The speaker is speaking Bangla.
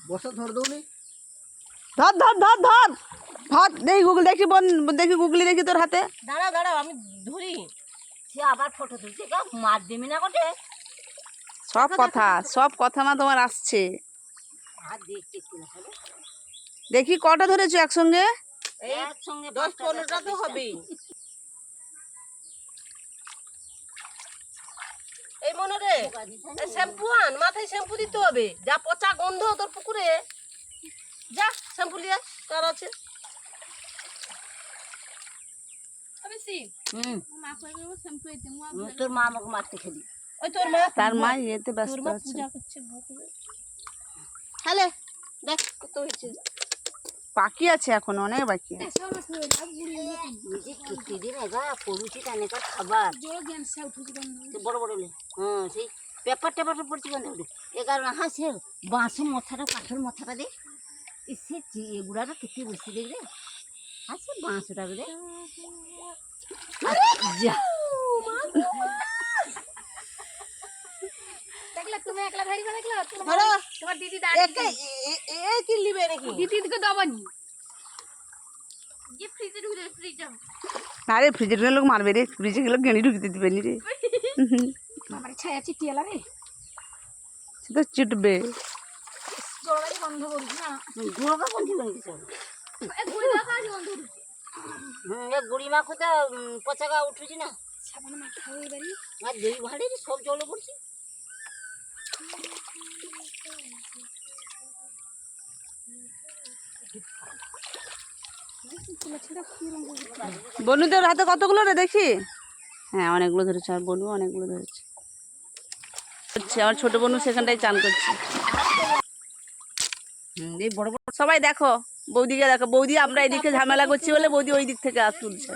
বসা ধর দৌনি ধর ধর ধর ধর ধর দেখি গুগল দেখি বোন দেখি গুগলি দেখি তোর হাতে দাঁড়াও দাঁড়াও আমি ধরি। সে আবার ফটো তুলছে কেউ মার দিবি না কোটে। সব কথা না তোমার আসছে। হাত দেখতে দেখি কটা ধরেছো একসঙ্গে? একসঙ্গে 10-15টা তো হবেই। এই মনে রে শ্যাম্পু আন, মাথায় শ্যাম্পু দিতে হবে। যা পচা গন্ধ তোর পুকুরে, যা শ্যাম্পু নিয়ে কার আছে। তোর মা আমাকে মারতে খেলি। ওই তোর মা, তার মা এতে ব্যস্ত আছে। হ্যালে দেখ কত হয়েছে। বাকি আছে এখন অনেক বাকি আছে। খাবার বড় বড় হ্যাঁ সেই পেপার টেপার পড়ছি কেন এ কারণে হ্যাঁ সে বাঁশের মথাটা কাঠের মথাটা দে সে এগুড়াটা কেটে বসে দেখবে হ্যাঁ সে বাঁশটা রে তুমি একলা ধরিবে দেখলা তোমার দিদি কি লিবে নাকি দিদিকে দবানি যে ফ্রিজে ঢুকে ফ্রিজে আরে ফ্রিজে ঢুকে লোক মারবে রে, ফ্রিজে গেলে গেঁড়ি ঢুকতে দিবে নি রে। আমার ছায়া চিটিয়ালা রে সে তো চিটবে। জলবায়ু বন্ধ করবি না গুঁড়োটা কোন ছিল গুড়ি মাখা বন্ধ করবি গুড়ি মাখো তো পচাগা উঠুছি না সাবান মাখা হয়ে বাড়ি আর দই ভাড়ে সব জলে পড়ছি। বনুদের হাতে কতগুলো রে দেখি? হ্যাঁ অনেকগুলো ধরেছে, আর বনু অনেকগুলো ধরেছে। আমার ছোট বনু সেখানটায় চান করছে। এই বড় বড় সবাই দেখো বৌদিকে দেখো, বৌদি আমরা এদিকে ঝামেলা করছি বলে বৌদি ওই দিক থেকে তুলছে।